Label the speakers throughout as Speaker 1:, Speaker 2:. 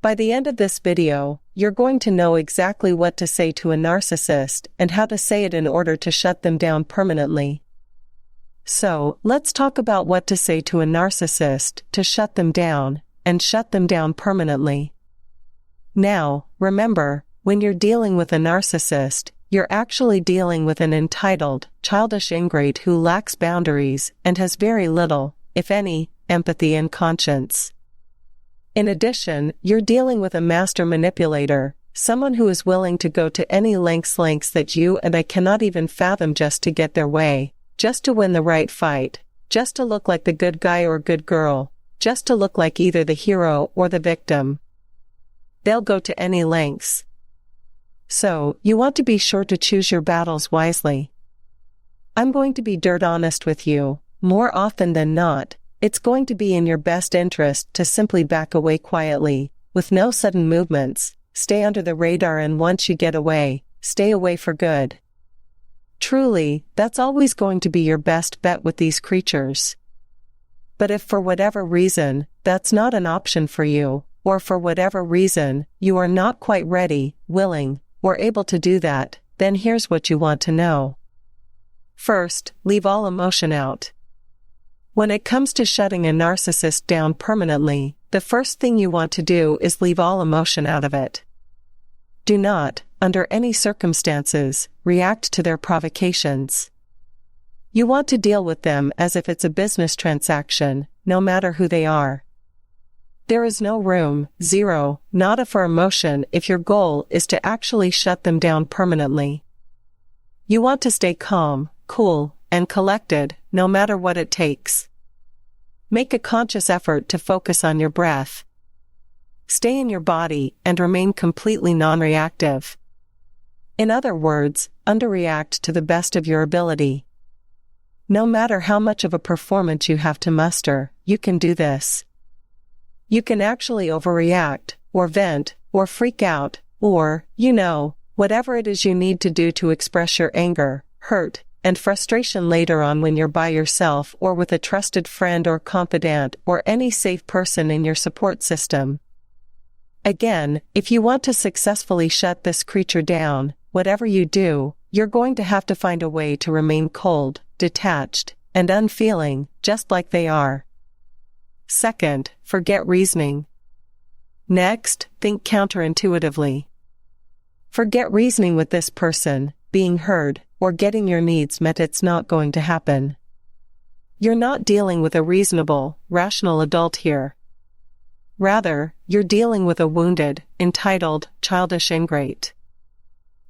Speaker 1: By the end of this video, you're going to know exactly what to say to a narcissist and how to say it in order to shut them down permanently. So, let's talk about what to say to a narcissist to shut them down, and shut them down permanently. Now, remember, when you're dealing with a narcissist, you're actually dealing with an entitled, childish ingrate who lacks boundaries and has very little, if any, empathy and conscience. In addition, you're dealing with a master manipulator, someone who is willing to go to any lengths that you and I cannot even fathom just to get their way, just to win the right fight, just to look like the good guy or good girl, just to look like either the hero or the victim. They'll go to any lengths. So, you want to be sure to choose your battles wisely. I'm going to be dirt honest with you. More often than not, it's going to be in your best interest to simply back away quietly, with no sudden movements, stay under the radar, and once you get away, stay away for good. Truly, that's always going to be your best bet with these creatures. But if for whatever reason, that's not an option for you, or for whatever reason, you are not quite ready, willing, or able to do that, then here's what you want to know. First, leave all emotion out. When it comes to shutting a narcissist down permanently, the first thing you want to do is leave all emotion out of it. Do not, under any circumstances, react to their provocations. You want to deal with them as if it's a business transaction, no matter who they are. There is no room, zero, nada for emotion if your goal is to actually shut them down permanently. You want to stay calm, cool, and collected, no matter what it takes. Make a conscious effort to focus on your breath. Stay in your body and remain completely non-reactive. In other words, underreact to the best of your ability. No matter how much of a performance you have to muster, you can do this. You can actually overreact, or vent, or freak out, or, whatever it is you need to do to express your anger, hurt, and frustration later on when you're by yourself or with a trusted friend or confidant or any safe person in your support system. Again, if you want to successfully shut this creature down, whatever you do, you're going to have to find a way to remain cold, detached, and unfeeling, just like they are. Second, forget reasoning. Next, think counterintuitively. Forget reasoning with this person, being heard, or getting your needs met. It's not going to happen. You're not dealing with a reasonable, rational adult here. Rather, you're dealing with a wounded, entitled, childish ingrate.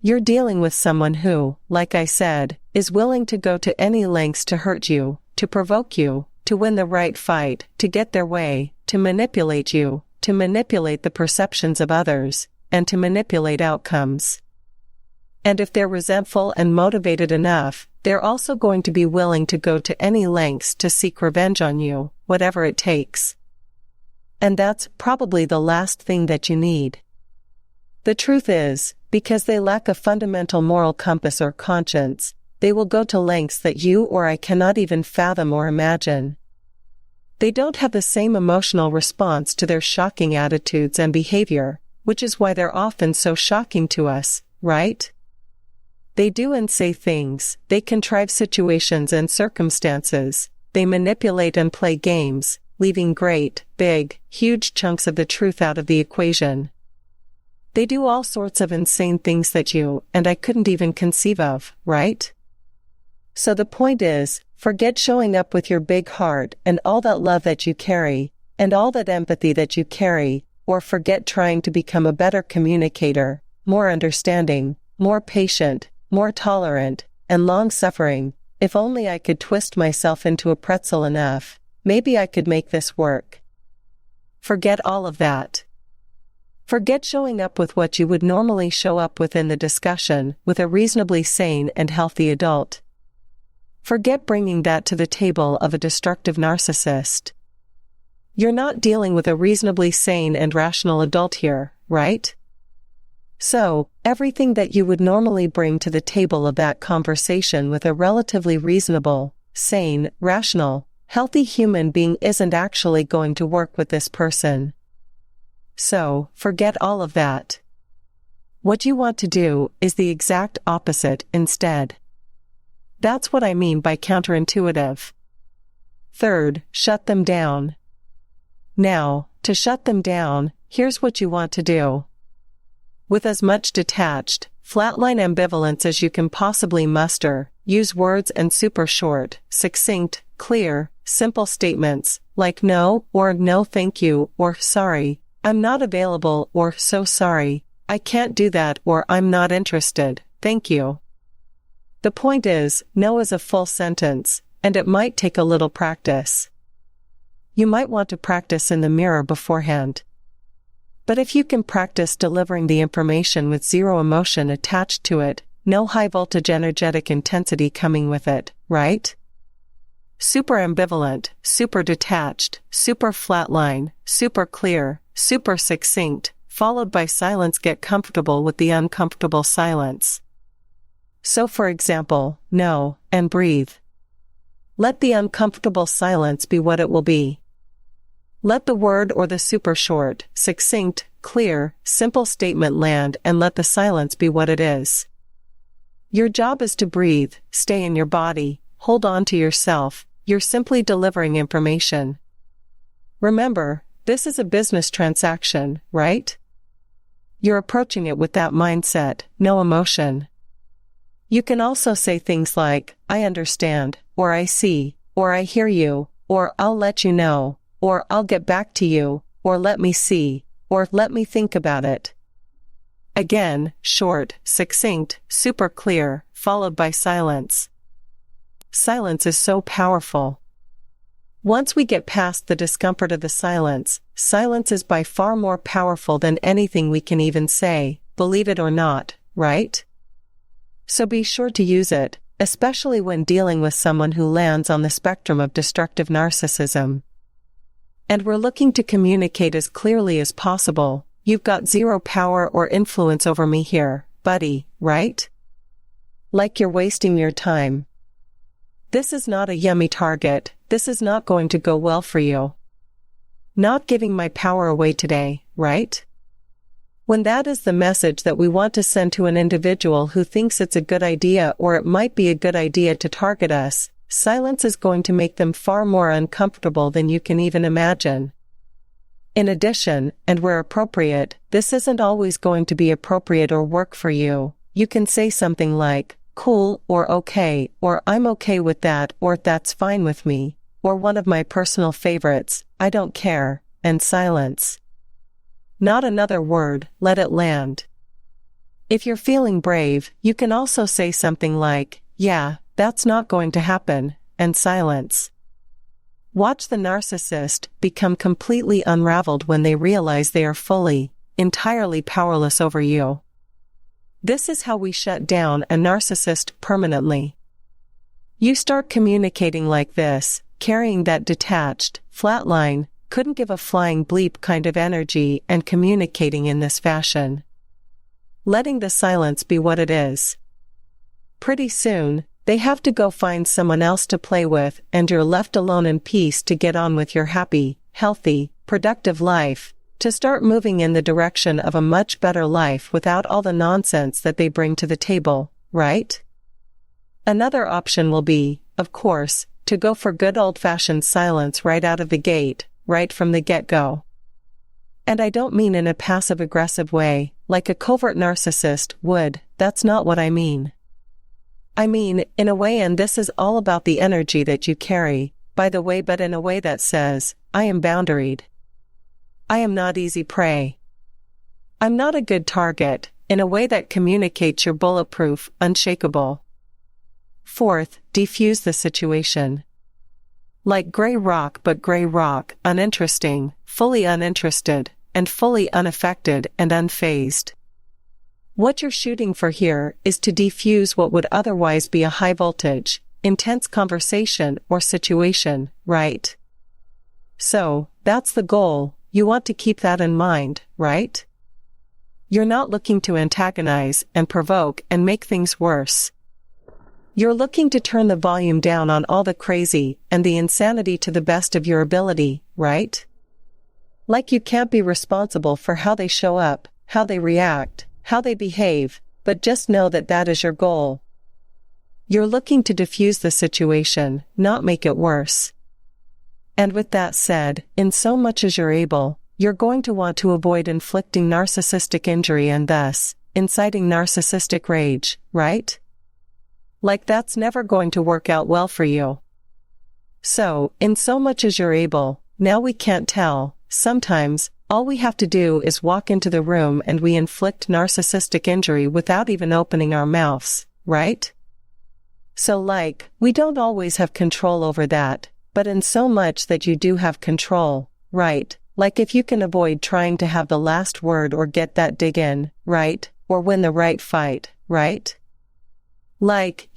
Speaker 1: You're dealing with someone who, like I said, is willing to go to any lengths to hurt you, to provoke you, to win the right fight, to get their way, to manipulate you, to manipulate the perceptions of others, and to manipulate outcomes. And if they're resentful and motivated enough, they're also going to be willing to go to any lengths to seek revenge on you, whatever it takes. And that's probably the last thing that you need. The truth is, because they lack a fundamental moral compass or conscience, they will go to lengths that you or I cannot even fathom or imagine. They don't have the same emotional response to their shocking attitudes and behavior, which is why they're often so shocking to us, right? They do and say things, they contrive situations and circumstances, they manipulate and play games, leaving great, big, huge chunks of the truth out of the equation. They do all sorts of insane things that you and I couldn't even conceive of, right? So the point is, forget showing up with your big heart and all that love that you carry, and all that empathy that you carry, or forget trying to become a better communicator, more understanding, more patient, more tolerant, and long-suffering. If only I could twist myself into a pretzel enough, maybe I could make this work. Forget all of that. Forget showing up with what you would normally show up with in the discussion with a reasonably sane and healthy adult. Forget bringing that to the table of a destructive narcissist. You're not dealing with a reasonably sane and rational adult here, right? So, everything that you would normally bring to the table of that conversation with a relatively reasonable, sane, rational, healthy human being isn't actually going to work with this person. So, forget all of that. What you want to do is the exact opposite instead. That's what I mean by counterintuitive. Third, shut them down. Now, to shut them down, here's what you want to do. With as much detached, flatline ambivalence as you can possibly muster, use words and super short, succinct, clear, simple statements, like no, or no thank you, or sorry, I'm not available, or so sorry, I can't do that, or I'm not interested, thank you. The point is, no is a full sentence, and it might take a little practice. You might want to practice in the mirror beforehand. But if you can practice delivering the information with zero emotion attached to it, no high voltage energetic intensity coming with it, right? Super ambivalent, super detached, super flatline, super clear, super succinct, followed by silence. Get comfortable with the uncomfortable silence. So for example, no, and breathe. Let the uncomfortable silence be what it will be. Let the word or the super short, succinct, clear, simple statement land and let the silence be what it is. Your job is to breathe, stay in your body, hold on to yourself, you're simply delivering information. Remember, this is a business transaction, right? You're approaching it with that mindset, no emotion. You can also say things like, I understand, or I see, or I hear you, or I'll let you know, or I'll get back to you, or let me see, or let me think about it. Again, short, succinct, super clear, followed by silence. Silence is so powerful. Once we get past the discomfort of the silence, silence is by far more powerful than anything we can even say, believe it or not, right? So be sure to use it, especially when dealing with someone who lands on the spectrum of destructive narcissism. And we're looking to communicate as clearly as possible. You've got zero power or influence over me here, buddy, right? Like you're wasting your time. This is not a yummy target, this is not going to go well for you. Not giving my power away today, right? When that is the message that we want to send to an individual who thinks it's a good idea or it might be a good idea to target us, silence is going to make them far more uncomfortable than you can even imagine. In addition, and where appropriate, this isn't always going to be appropriate or work for you. You can say something like, cool, or okay, or I'm okay with that, or that's fine with me, or one of my personal favorites, I don't care, and silence. Not another word, let it land. If you're feeling brave, you can also say something like, yeah, that's not going to happen, and silence. Watch the narcissist become completely unraveled when they realize they are fully, entirely powerless over you. This is how we shut down a narcissist permanently. You start communicating like this, carrying that detached, flatline, couldn't give a flying bleep kind of energy and communicating in this fashion. Letting the silence be what it is. Pretty soon, they have to go find someone else to play with and you're left alone in peace to get on with your happy, healthy, productive life, to start moving in the direction of a much better life without all the nonsense that they bring to the table, right? Another option will be, of course, to go for good old-fashioned silence right out of the gate, right from the get-go. And I don't mean in a passive-aggressive way, like a covert narcissist would, that's not what I mean. I mean, in a way, and this is all about the energy that you carry, by the way, but in a way that says, I am boundaried. I am not easy prey. I'm not a good target, in a way that communicates you're bulletproof, unshakable. Fourth, defuse the situation. Like gray rock but gray rock, uninteresting, fully uninterested, and fully unaffected and unfazed. What you're shooting for here is to defuse what would otherwise be a high voltage, intense conversation or situation, right? So, that's the goal, you want to keep that in mind, right? You're not looking to antagonize and provoke and make things worse. You're looking to turn the volume down on all the crazy and the insanity to the best of your ability, right? Like you can't be responsible for how they show up, how they react, how they behave, but just know that that is your goal. You're looking to diffuse the situation, not make it worse. And with that said, in so much as you're able, you're going to want to avoid inflicting narcissistic injury and thus, inciting narcissistic rage, right? Like that's never going to work out well for you. So, in so much as you're able, now we can't tell, sometimes, all we have to do is walk into the room and we inflict narcissistic injury without even opening our mouths, right? So like, we don't always have control over that, but in so much that you do have control, right? Like if you can avoid trying to have the last word or get that dig in, right? Or win the right fight, right? Like,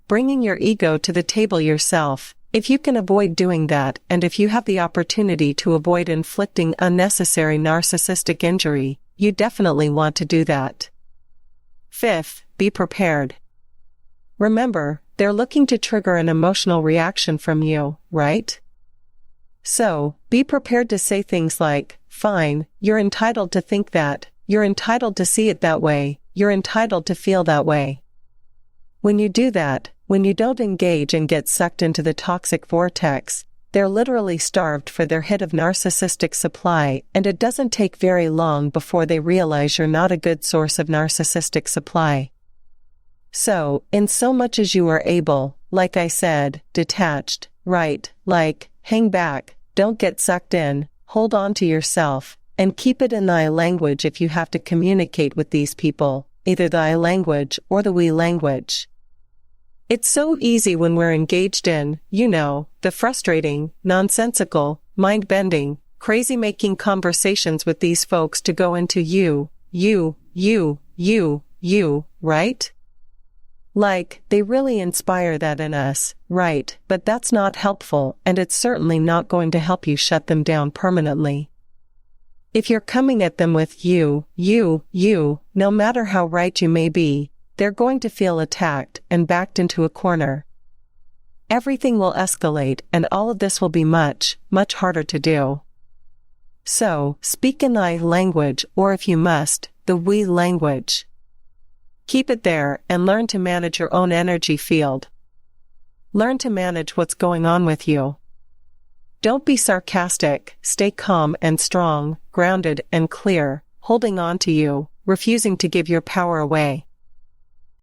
Speaker 1: bringing your ego to the table yourself. If you can avoid doing that, and if you have the opportunity to avoid inflicting unnecessary narcissistic injury, you definitely want to do that. Fifth, be prepared. Remember, they're looking to trigger an emotional reaction from you, right? So, be prepared to say things like, fine, you're entitled to think that, you're entitled to see it that way, you're entitled to feel that way. When you do that, when you don't engage and get sucked into the toxic vortex, they're literally starved for their hit of narcissistic supply, and it doesn't take very long before they realize you're not a good source of narcissistic supply. So, in so much as you are able, like I said, detached, right, like, hang back, don't get sucked in, hold on to yourself, and keep it in thy language if you have to communicate with these people, either thy language or the we language. It's so easy when we're engaged in, the frustrating, nonsensical, mind-bending, crazy-making conversations with these folks to go into you, right? Like, they really inspire that in us, right? But that's not helpful, and it's certainly not going to help you shut them down permanently. If you're coming at them with you, no matter how right you may be, they're going to feel attacked and backed into a corner. Everything will escalate, and all of this will be much, much harder to do. So, speak in thy language, or if you must, the we language. Keep it there and learn to manage your own energy field. Learn to manage what's going on with you. Don't be sarcastic, stay calm and strong, grounded and clear, holding on to you, refusing to give your power away.